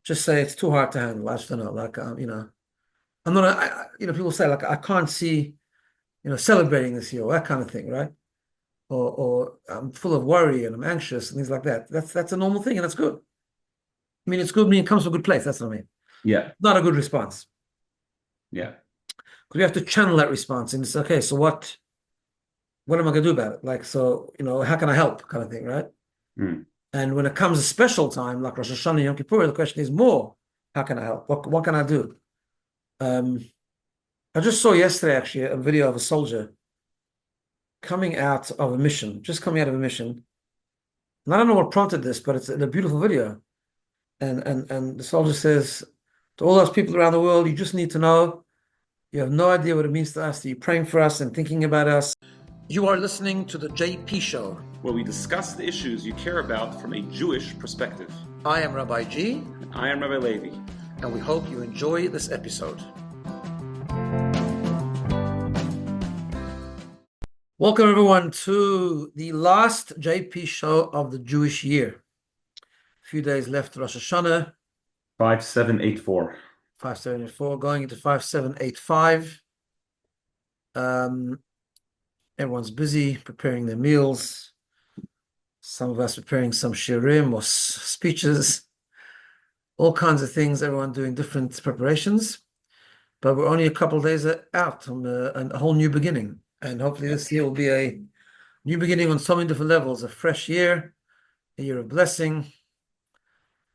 just say it's too hard to handle. I just don't know. Like, I'm not, people say like, I can't see, celebrating this year, or that kind of thing, right? Or I'm full of worry and I'm anxious and things like that. That's a normal thing and that's good. I mean, it's good. I mean, it comes from a good place. That's what I mean. Yeah, Not a good response yeah. because we have to channel that response and it's okay. So what am I going to do about it? Like, so, how can I help kind of thing, right? Mm. And when it comes a special time like Rosh Hashanah, Yom Kippur, the question is more, how can I help? What can I do? Um, I just saw yesterday actually a video of a soldier coming out of a mission, just coming out of a mission. And I don't know what prompted this, but it's a beautiful video. And the soldier says to all those people around the world, you just need to know you have no idea what it means to us, that you're praying for us and thinking about us. You are listening to the JP Show, where we discuss the issues you care about from a Jewish perspective. I am Rabbi G. And I am Rabbi Levi. And we hope you enjoy this episode. Welcome everyone to the last JP Show of the Jewish year. A few days left to Rosh Hashanah. 5784. 5784, going into 5785. Everyone's busy preparing their meals. Some of us preparing some shirim or speeches, all kinds of things, everyone doing different preparations. But we're only a couple of days out from a whole new beginning. And hopefully this year will be a new beginning on so many different levels, a fresh year, a year of blessing,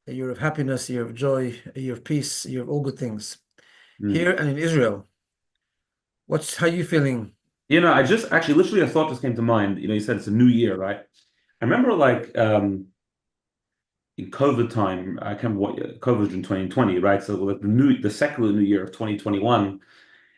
a year of happiness, a year of joy, a year of peace, a year of all good things. Here and in Israel. How are you feeling? I just actually literally a thought just came to mind. You said it's a new year, right? I remember like in COVID time, I can't remember what year, COVID was in 2020, right? So like the secular new year of 2021,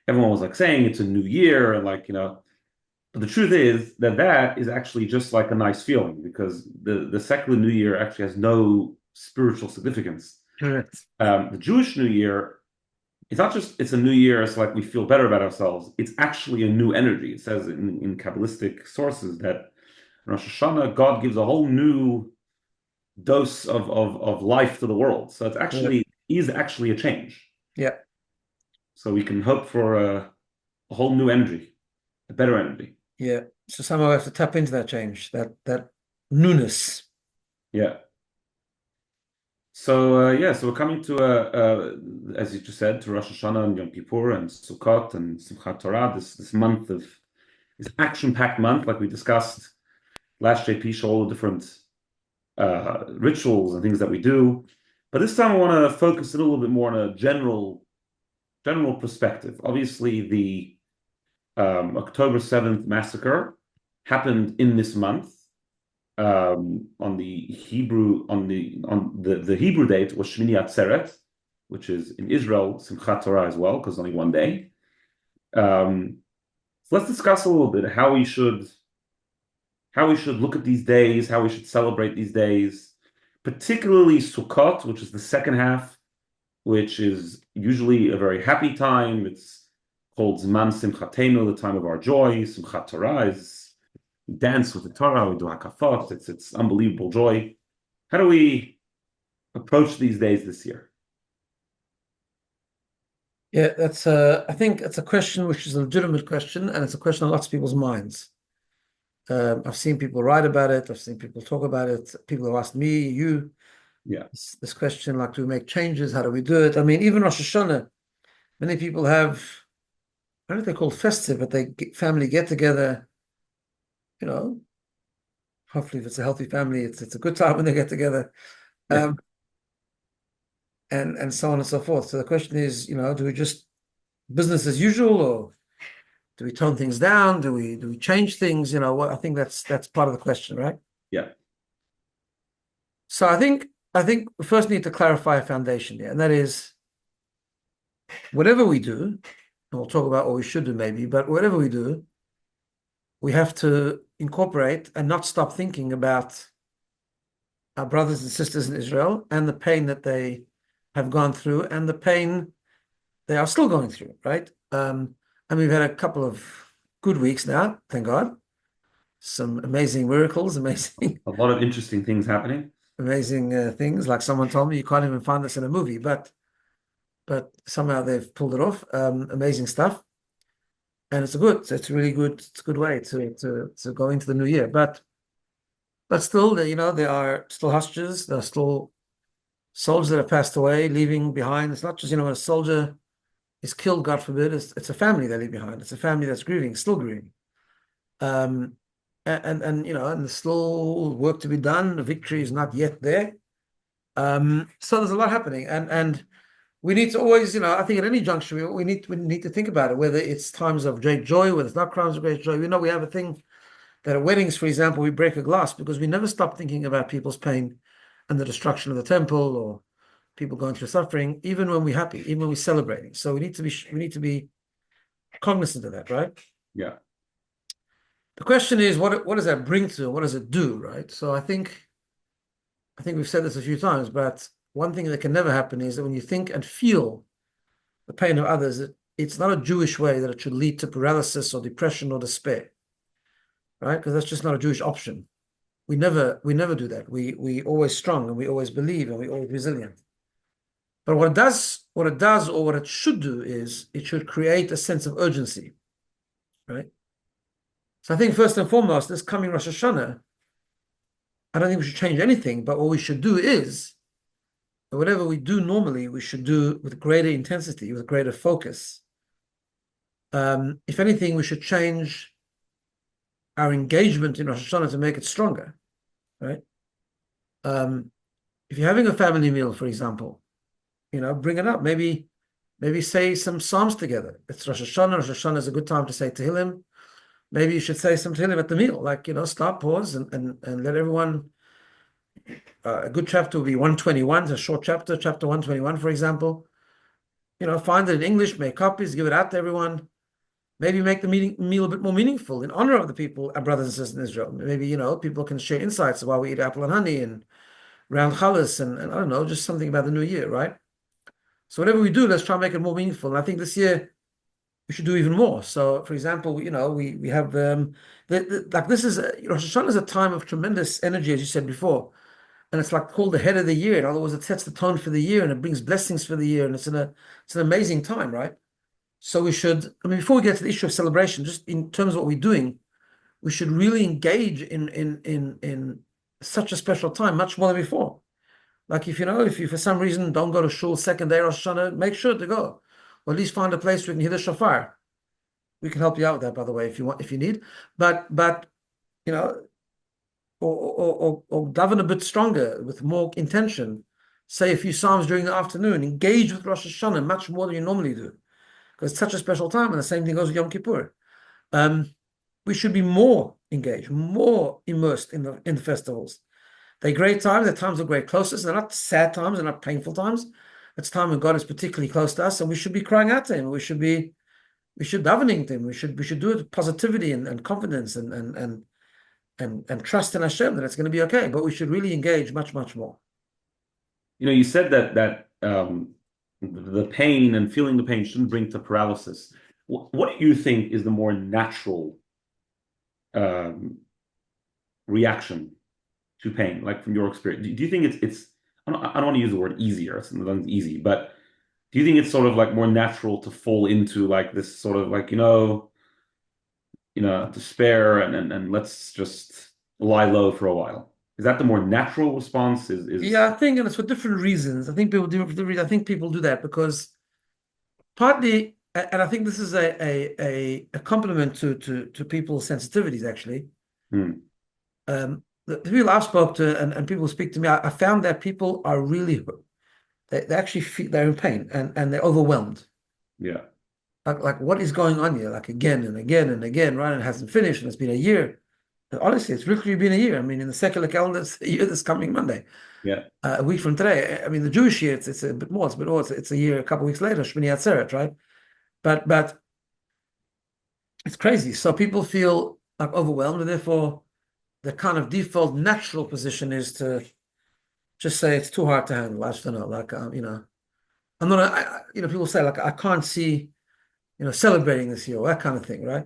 everyone was like saying it's a new year and but the truth is that is actually just like a nice feeling because the secular new year actually has no spiritual significance. Correct. The Jewish New Year, it's a new year, it's like we feel better about ourselves. It's actually a new energy. It says in Kabbalistic sources that Rosh Hashanah, God gives a whole new dose of life to the world. So is actually a change. Yeah. So we can hope for a whole new energy, a better energy. Yeah. So somehow we have to tap into that change, that newness. Yeah. So we're coming to as you just said, to Rosh Hashanah and Yom Kippur and Sukkot and Simchat Torah. This month of this action-packed month, like we discussed last JP show, all the different rituals and things that we do. But this time I want to focus a little bit more on a general perspective. Obviously, the October 7th massacre happened in this month. On the Hebrew date was Shmini Atzeret, which is in Israel Simchat Torah as well, because only one day. So let's discuss a little bit how we should look at these days, how we should celebrate these days, particularly Sukkot, which is the second half, which is usually a very happy time. It's called Zman Simchatenu, the time of our joy. Simchat Torah is we dance with the Torah, we do hakafot. It's unbelievable joy. How do we approach these days this year? Yeah, I think it's a question which is a legitimate question, and it's a question on lots of people's minds. I've seen people write about it. I've seen people talk about it. People have asked me, you, Yeah, this question, like, do we make changes? How do we do it? I mean, even Rosh Hashanah, many people have, I don't know if they're called festive, but family get together, hopefully if it's a healthy family, it's a good time when they get together. yeah. And so on and so forth. So the question is, do we just business as usual, or do we tone things down? Do we change things? I think that's part of the question, right? Yeah. So I think we first need to clarify a foundation here, and that is whatever we do, and we'll talk about what we should do maybe, but whatever we do, we have to incorporate and not stop thinking about our brothers and sisters in Israel and the pain that they have gone through and the pain they are still going through, right? And we've had a couple of good weeks now, thank God. Some amazing miracles, amazing. A lot of interesting things happening. amazing things. Like someone told me, you can't even find this in a movie, but somehow they've pulled it off. Amazing stuff, and it's a really good, it's a good way to go into the new year. But still, there are still hostages. There are still soldiers that have passed away, leaving behind. It's not just, when a soldier is killed, God forbid, it's a family they leave behind. It's a family that's grieving, still grieving. Um, and there's still work to be done. The victory is not yet there. So there's a lot happening, and we need to always, I think at any juncture we need to think about it, whether it's times of great joy, whether it's not times of great joy. We have a thing that at weddings, for example, we break a glass because we never stop thinking about people's pain and the destruction of the temple or people going through suffering, even when we're happy, even when we're celebrating. So we need to be cognizant of that, right? Yeah. The question is, what does that bring to, and what does it do, right? So I think we've said this a few times, but one thing that can never happen is that when you think and feel the pain of others, it's not a Jewish way that it should lead to paralysis or depression or despair, right? Because that's just not a Jewish option. We never do that. We always strong and we always believe and we always resilient. But what it does or what it should do is it should create a sense of urgency, right? So I think first and foremost, this coming Rosh Hashanah, I don't think we should change anything, but what we should do is whatever we do normally, we should do with greater intensity, with greater focus. If anything, we should change our engagement in Rosh Hashanah to make it stronger, right? If you're having a family meal, for example, bring it up. Maybe say some Psalms together. It's Rosh Hashanah. Rosh Hashanah is a good time to say Tehillim. Maybe you should say some Tehillim at the meal, like, stop, pause, and let everyone. A good chapter will be 121, it's a short chapter 121, for example. Find it in English, make copies, give it out to everyone. Maybe make the meal a bit more meaningful in honor of the people, our brothers and sisters in Israel. Maybe, people can share insights while we eat apple and honey and round challahs and I don't know, just something about the new year, right? So whatever we do, let's try and make it more meaningful. And I think this year we should do even more. So, for example, we have like this is Rosh Hashanah is a time of tremendous energy, as you said before, and it's like called the head of the year. In other words, it sets the tone for the year and it brings blessings for the year, and it's an amazing time, right? So we should, before we get to the issue of celebration, just in terms of what we're doing, we should really engage in such a special time, much more than before. Like if you for some reason don't go to shul second day Rosh Hashanah, make sure to go, or at least find a place where you can hear the shofar. We can help you out with that, by the way, if you need. But you know, or daven a bit stronger with more intention. Say a few psalms during the afternoon. Engage with Rosh Hashanah much more than you normally do, because it's such a special time. And the same thing goes with Yom Kippur. We should be more engaged, more immersed in the festivals. They're great times. They're times of great closeness. They're not sad times. They're not painful times. It's time when God is particularly close to us, and we should be crying out to Him. We should davening to Him. We should do it with positivity and confidence and trust in Hashem that it's going to be okay. But we should really engage much, much more. You said that the pain and feeling the pain shouldn't bring to paralysis. What do you think is the more natural reaction to pain, like from your experience? Do you think it's I don't want to use the word easier, it's not easy, but do you think it's sort of like more natural to fall into like this sort of like, despair and let's just lie low for a while? Is that the more natural response? Yeah, I think, and it's for different reasons. I think people do it for different reasons. I think people do that because partly, and I think this is a compliment to people's sensitivities, actually. The people I've spoke to and people speak to me, I found that people are really, they actually feel they're in pain and they're overwhelmed. Yeah. Like what is going on here? Like again and again and again, right? And it hasn't finished and it's been a year. And honestly, it's literally been a year. In the secular calendar, it's a year this coming Monday. Yeah. A week from today. The Jewish year, it's a bit more. It's a year, a couple of weeks later, Shmini Atzeret, right? But it's crazy. So people feel like overwhelmed, and therefore the kind of default natural position is to just say it's too hard to handle. I just don't know. Like I'm not. People say like I can't see, celebrating this year, or that kind of thing, right?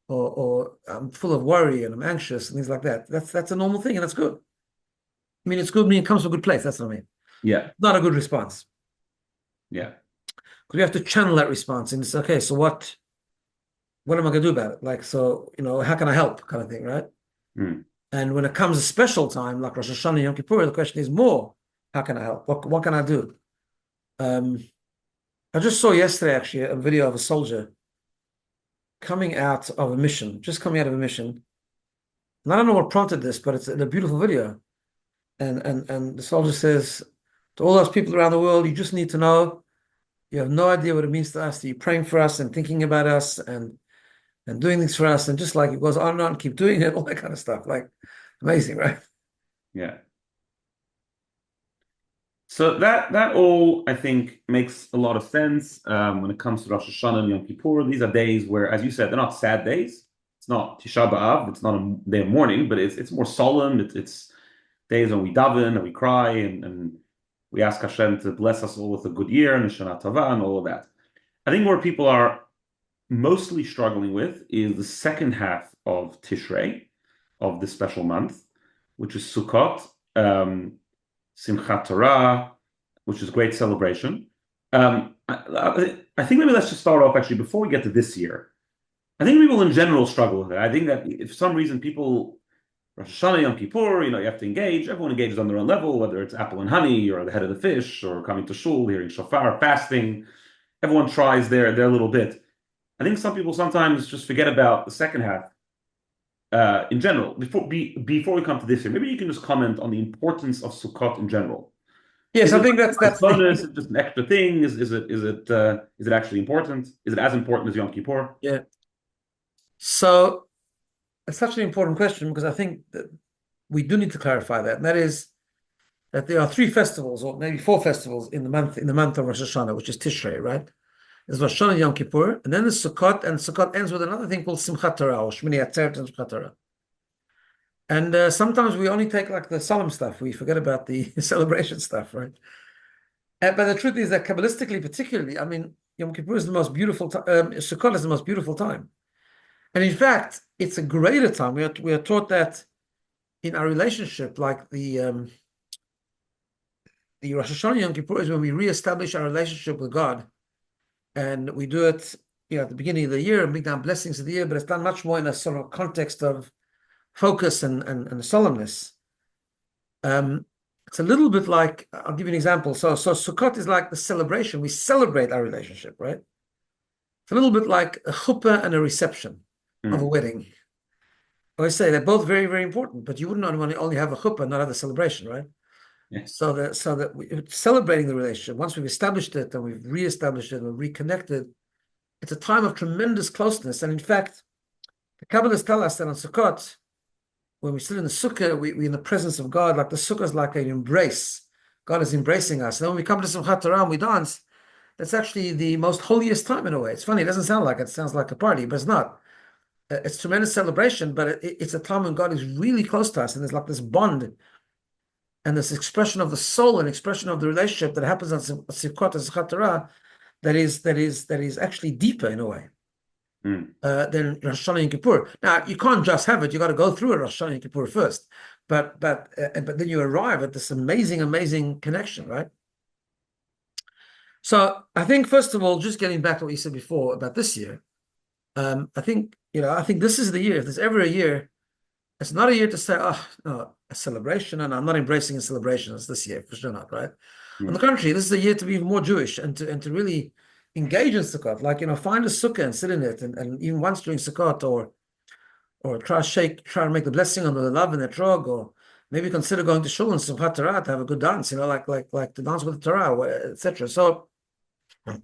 Or I'm full of worry and I'm anxious and things like that. That's a normal thing and that's good. I mean, it's good, I mean, it comes from a good place. That's what I mean. Yeah. Not a good response. Yeah. Because we have to channel that response. And it's okay, so what am I going to do about it? Like, so, how can I help kind of thing, right? Mm. And when it comes a special time, like Rosh Hashanah, Yom Kippur, the question is more, how can I help? What can I do? Um, I just saw yesterday, actually, a video of a soldier coming out of a mission, just coming out of a mission. And I don't know what prompted this, but it's a beautiful video. And the soldier says to all those people around the world, you just need to know, you have no idea what it means to us, that you're praying for us and thinking about us and doing things for us. And just like it goes on and on, keep doing it, all that kind of stuff. Like, amazing, right? Yeah. So that all, I think, makes a lot of sense when it comes to Rosh Hashanah and Yom Kippur. These are days where, as you said, they're not sad days. It's not Tisha B'Av. It's not a day of mourning, but it's more solemn. It's days when we daven and we cry and we ask Hashem to bless us all with a good year and Shana Tova and all of that. I think where people are mostly struggling with is the second half of Tishrei, of this special month, which is Sukkot. Simchat Torah, which is great celebration. I think maybe let's just start off actually before we get to this year. I think people in general struggle with it. I think that if for some reason people, Rosh Hashanah, Yom Kippur, you have to engage. Everyone engages on their own level, whether it's apple and honey or the head of the fish or coming to shul, hearing shofar, fasting. Everyone tries their little bit. I think some people sometimes just forget about the second half in general, before we come to this year, maybe you can just comment on the importance of Sukkot in general. Yes, Is I it think that's a bonus? Is it just an extra thing? Is it actually important? Is it as important as Yom Kippur? yeah. So it's such an important question because I think that we do need to clarify that, and that is that there are three festivals, or maybe four festivals in the month of Rosh Hashanah, which is Tishrei, right? There's Rosh Hashanah, Yom Kippur, and then there's Sukkot, and Sukkot ends with another thing called Simchat Torah, or Shmini Atzeret and Simchat Torah. And sometimes we only take like the solemn stuff. We forget about the celebration stuff, right? But the truth is that Kabbalistically, particularly, I mean, Yom Kippur is the most beautiful time. Sukkot is the most beautiful time, and in fact, it's a greater time. We are taught that in our relationship, like the Rosh Hashanah Yom Kippur is when we reestablish our relationship with God, and we do it, at the beginning of the year and bring down blessings of the year. But it's done much more in a sort of context of focus and solemnness. It's a little bit like, I'll give you an example. So Sukkot is like the celebration. We celebrate our relationship, right? It's a little bit like a chuppah and a reception of a wedding. I always say they're both very, very important, but you wouldn't want to only have a chuppah and not have a celebration, right? Yeah. So that celebrating the relationship, once we've established it and we've reestablished it and reconnected, it's a time of tremendous closeness. And in fact, the Kabbalists tell us that on Sukkot, when we sit in the sukkah, we're in the presence of God. Like the sukkah is like an embrace. God is embracing us. And when we come to Simchat Torah and we dance, that's actually the most holiest time in a way. It's funny, it doesn't sound like it. It sounds like a party, but it's not. It's tremendous celebration, but it's a time when God is really close to us, and there's like this bond and this expression of the soul and expression of the relationship that happens on Simchat and Simchat Torah that is actually deeper in a way. Than Rosh Hashanah and Kippur. Now you can't just have it; you got to go through a Rosh Hashanah and Kippur first. But then you arrive at this amazing connection, right? So I think first of all, just getting back to what you said before about this year, I think this is the year. If there's ever a year, it's not a year to say, oh no, a celebration, and I'm not embracing a celebration. It's this year for sure not, right? On the contrary, this is a year to be even more Jewish and to really engage in Sukkot, like find a sukkah and sit in it, and even once during Sukkot, or try to make the blessing on the love and the etrog, or maybe consider going to shul and Simchat Torah to have a good dance, like to dance with the Torah, etc. So it's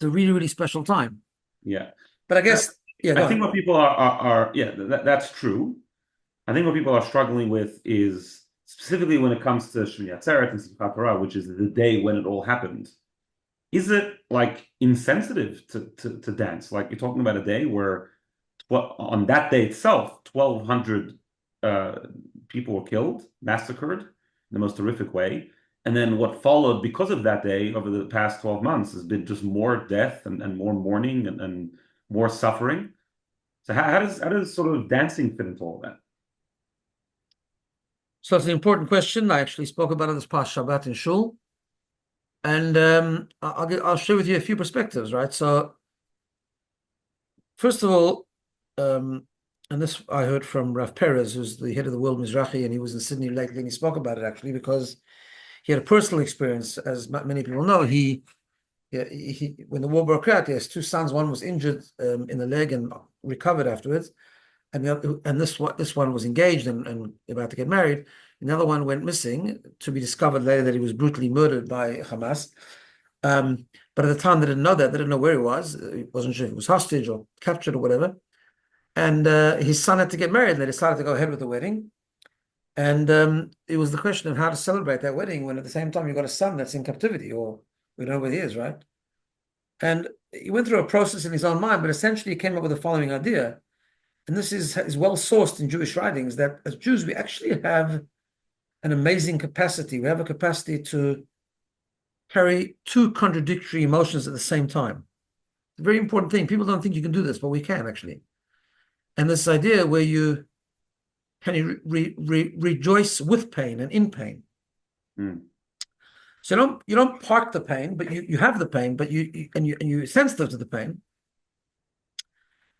a really special time. Yeah, but I guess I think what people are that's true. I think what people are struggling with is specifically when it comes to Shmini Atzeret and Simchat Torah, which is the day when it all happened. Is it like insensitive to dance? Like you're talking about a day where, on that day itself, 1,200 people were killed, massacred in the most horrific way. And then what followed because of that day over the past 12 months has been just more death and more mourning and more suffering. So how does sort of dancing fit into all that? So it's an important question. I actually spoke about it this past Shabbat in Shul. And I'll share with you a few perspectives, right? So first of all, and this I heard from Rav Perez, who's the head of the World Mizrahi, and he was in Sydney lately, and he spoke about it actually because he had a personal experience, as many people know. He when the war broke out, he has two sons. One was injured in the leg and recovered afterwards, and this one was engaged and about to get married. Another one went missing, to be discovered later that he was brutally murdered by Hamas. But at the time, they didn't know that. They didn't know where he was. He wasn't sure if he was hostage or captured or whatever. And his son had to get married. They decided to go ahead with the wedding. And it was the question of how to celebrate that wedding when at the same time you've got a son that's in captivity, or we don't know where he is, right? And he went through a process in his own mind, but essentially he came up with the following idea. And this is well sourced in Jewish writings, that as Jews, we actually have an amazing capacity. We have a capacity to carry two contradictory emotions at the same time. It's a very important thing. People don't think you can do this, but we can actually. And this idea where you can rejoice with pain and in pain. So you don't park the pain, but you have the pain, but you're sensitive to the pain.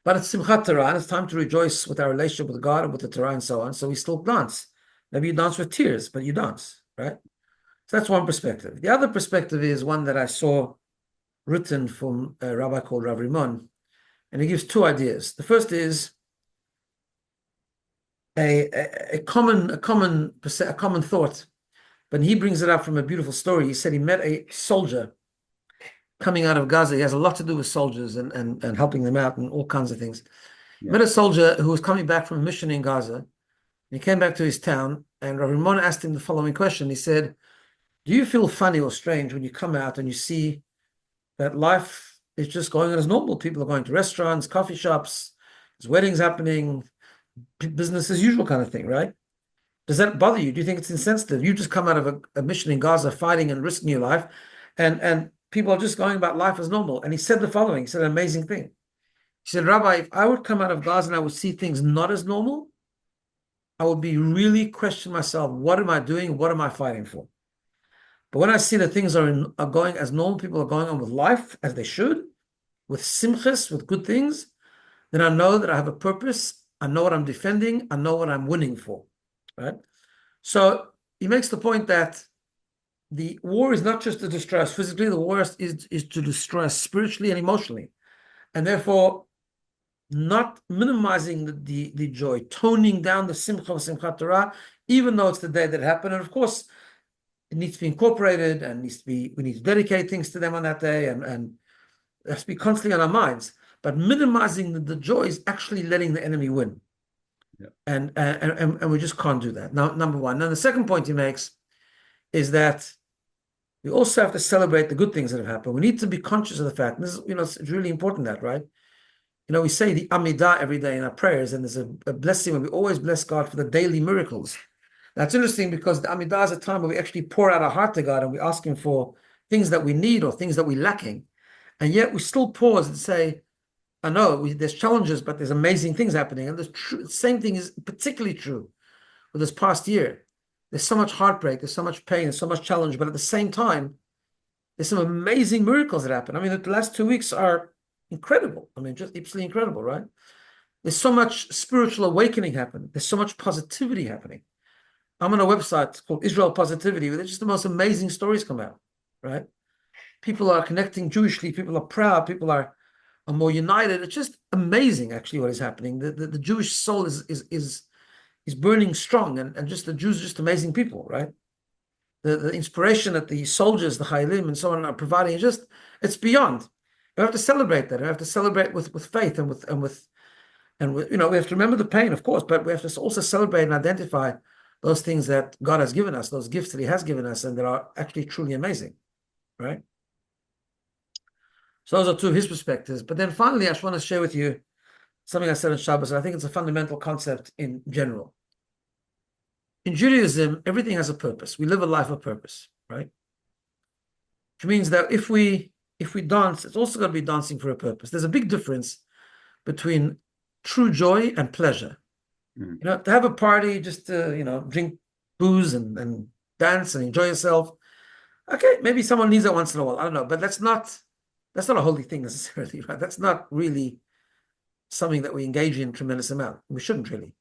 But it's Simchat Torah, and it's time to rejoice with our relationship with God and with the Torah and so on. So we still dance. Maybe you dance with tears, but you dance, right? So that's one perspective. The other perspective is one that I saw written from a rabbi called Rav Rimon, and he gives two ideas. The first is a common thought, but he brings it up from a beautiful story. He said he met a soldier coming out of Gaza. He has a lot to do with soldiers and helping them out and all kinds of things. Yeah. Met a soldier who was coming back from a mission in Gaza. He came back to his town, and Rav Rimon asked him the following question. He said, do you feel funny or strange when you come out and you see that life is just going on as normal? People are going to restaurants, coffee shops, there's weddings happening, business as usual kind of thing, right? Does that bother you? Do you think it's insensitive? You just come out of a mission in Gaza fighting and risking your life, and people are just going about life as normal. And he said the following. He said an amazing thing. He said, Rabbi, if I would come out of Gaza and I would see things not as normal, I would be really question myself, what am I doing? What am I fighting for? But when I see that things are going as normal, people are going on with life as they should, with simchas, with good things, then I know that I have a purpose. I know what I'm defending. I know what I'm winning for, right? So he makes the point that the war is not just to destroy us physically. The war is to destroy us spiritually and emotionally. And therefore, not minimizing the joy, toning down the simcha of Simchat Torah, even though it's the day that happened. And of course, it needs to be incorporated and we need to dedicate things to them on that day, and it has to be constantly on our minds. But minimizing the joy is actually letting the enemy win. Yeah. And we just can't do that. Now, number one. Now, the second point he makes is that we also have to celebrate the good things that have happened. We need to be conscious of the fact, and this is, it's really important that, right? We say the Amidah every day in our prayers, and there's a blessing where we always bless God for the daily miracles. That's interesting because the Amidah is a time where we actually pour out our heart to God and we ask Him for things that we need or things that we're lacking. And yet we still pause and say, I know there's challenges, but there's amazing things happening. And the same thing is particularly true with this past year. There's so much heartbreak, there's so much pain, there's so much challenge, but at the same time, there's some amazing miracles that happen. I mean, the last 2 weeks are incredible. I mean, just absolutely incredible, right? There's so much spiritual awakening happening. There's so much positivity happening. I'm on a website called Israel Positivity, where just the most amazing stories come out, right? People are connecting Jewishly, people are proud, people are more united. It's just amazing, actually, what is happening. The Jewish soul is burning strong, and just the Jews are just amazing people, right? The inspiration that the soldiers, the Chayalim, and so on are providing is just, it's beyond. We have to celebrate that. We have to celebrate with faith and with we have to remember the pain, of course, but we have to also celebrate and identify those things that God has given us, those gifts that He has given us, and that are actually truly amazing, right? So those are two of his perspectives. But then finally, I just want to share with you something I said on Shabbos, and I think it's a fundamental concept in general. In Judaism, everything has a purpose. We live a life of purpose, right? Which means that if we dance, it's also got to be dancing for a purpose. There's a big difference between true joy and pleasure. To have a party just to, drink booze and dance and enjoy yourself. Okay, maybe someone needs it once in a while. I don't know, but that's not a holy thing necessarily, right? That's not really something that we engage in a tremendous amount. We shouldn't really.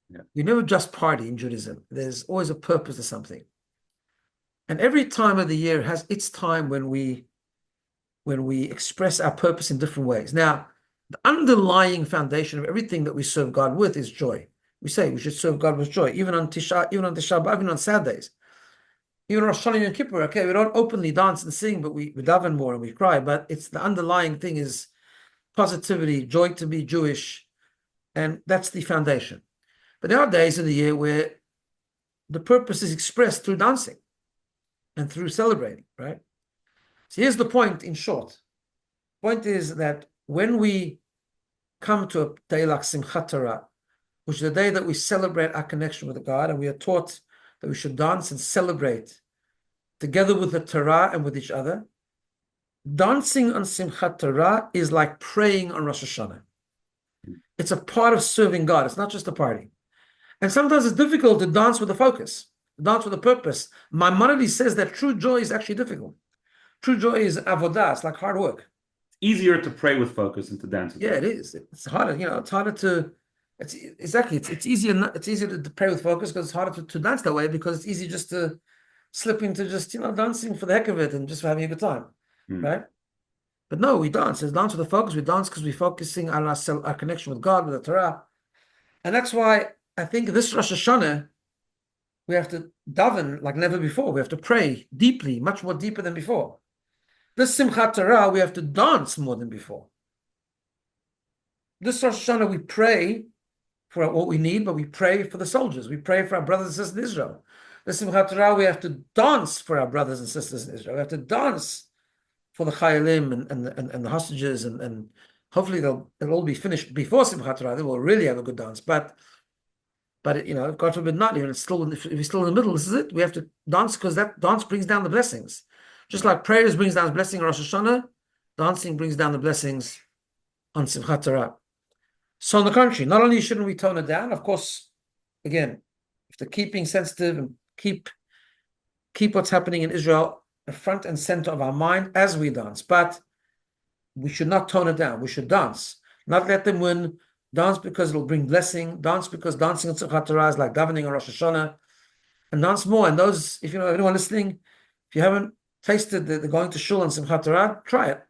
Yeah. We never just party in Judaism. There's always a purpose to something. And every time of the year has its time when we express our purpose in different ways. Now, the underlying foundation of everything that we serve God with is joy. We say we should serve God with joy, even on Tisha B'Av, even on sad days. Even Rosh Hashanah and Kippur, okay, we don't openly dance and sing, but we daven more and we cry. But it's the underlying thing is positivity, joy to be Jewish, and that's the foundation. But there are days in the year where the purpose is expressed through dancing and through celebrating, right? So here's the point in short. The point is that when we come to a day like Simchat Torah, which is the day that we celebrate our connection with God, and we are taught that we should dance and celebrate together with the Torah and with each other. Dancing on Simchat Torah is like praying on Rosh Hashanah. It's a part of serving God. It's not just a party. And sometimes it's difficult to dance with a focus, dance with a purpose. Maimonides says that true joy is actually difficult. True joy is avodah. It's like hard work. It's easier to pray with focus than to dance with Yeah, focus. it is. It's harder. It's harder to. It's exactly. It's easier. It's easier to pray with focus because it's harder to dance that way because it's easy just to slip into just dancing for the heck of it and just for having a good time, right? But no, we dance. It's dance with a focus. We dance because we're focusing on our connection with God, with the Torah, and that's why I think this Rosh Hashanah we have to daven like never before. We have to pray deeply, much more deeper than before. This Simchat Torah we have to dance more than before. This Rosh Hashanah we pray for what we need, but we pray for the soldiers. We pray for our brothers and sisters in Israel. This Simchat Torah we have to dance for our brothers and sisters in Israel. We have to dance for the Chayalim and the hostages, and hopefully it'll all be finished before Simchat Torah. Then we'll really have a good dance. But God forbid not. Even if we're still in the middle, this is it. We have to dance because that dance brings down the blessings. Just like prayers brings down the blessing on Rosh Hashanah, dancing brings down the blessings on Simchat Torah. So on the contrary, not only shouldn't we tone it down, of course, again, if they're keeping sensitive and keep what's happening in Israel front and center of our mind as we dance, but we should not tone it down. We should dance, not let them win. Dance because it'll bring blessing. Dance because dancing on Simchat Torah is like davening on Rosh Hashanah, and dance more. And those, if anyone listening, if you haven't tasted the going to shul on Simchat Torah, try it.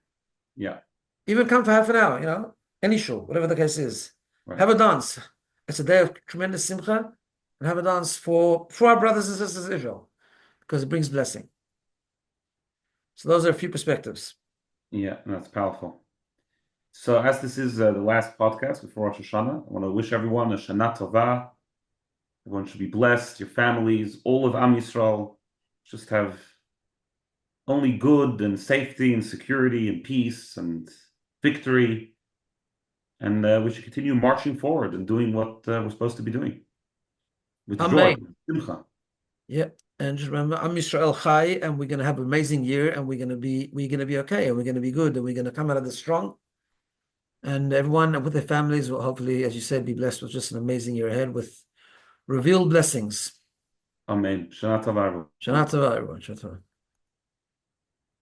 Yeah. Even come for half an hour. Any shul, whatever the case is. Right. Have a dance. It's a day of tremendous simcha, and have a dance for our brothers and sisters in Israel, because it brings blessing. So those are a few perspectives. Yeah, that's powerful. So as this is the last podcast before Rosh Hashanah, I want to wish everyone a Shana Tova. Everyone should be blessed, your families, all of Am Yisrael, just have only good and safety and security and peace and victory. And we should continue marching forward and doing what we're supposed to be doing. With joy, with simcha. Yeah. And just remember, Am Yisrael Chai, and we're going to have an amazing year, and we're going to be okay, and we're going to be good, and we're going to come out of this strong. And everyone with their families will hopefully, as you said, be blessed with just an amazing year ahead with revealed blessings. Amen. Shana Tova, everyone. Shana Tova, everyone. Shana Tova.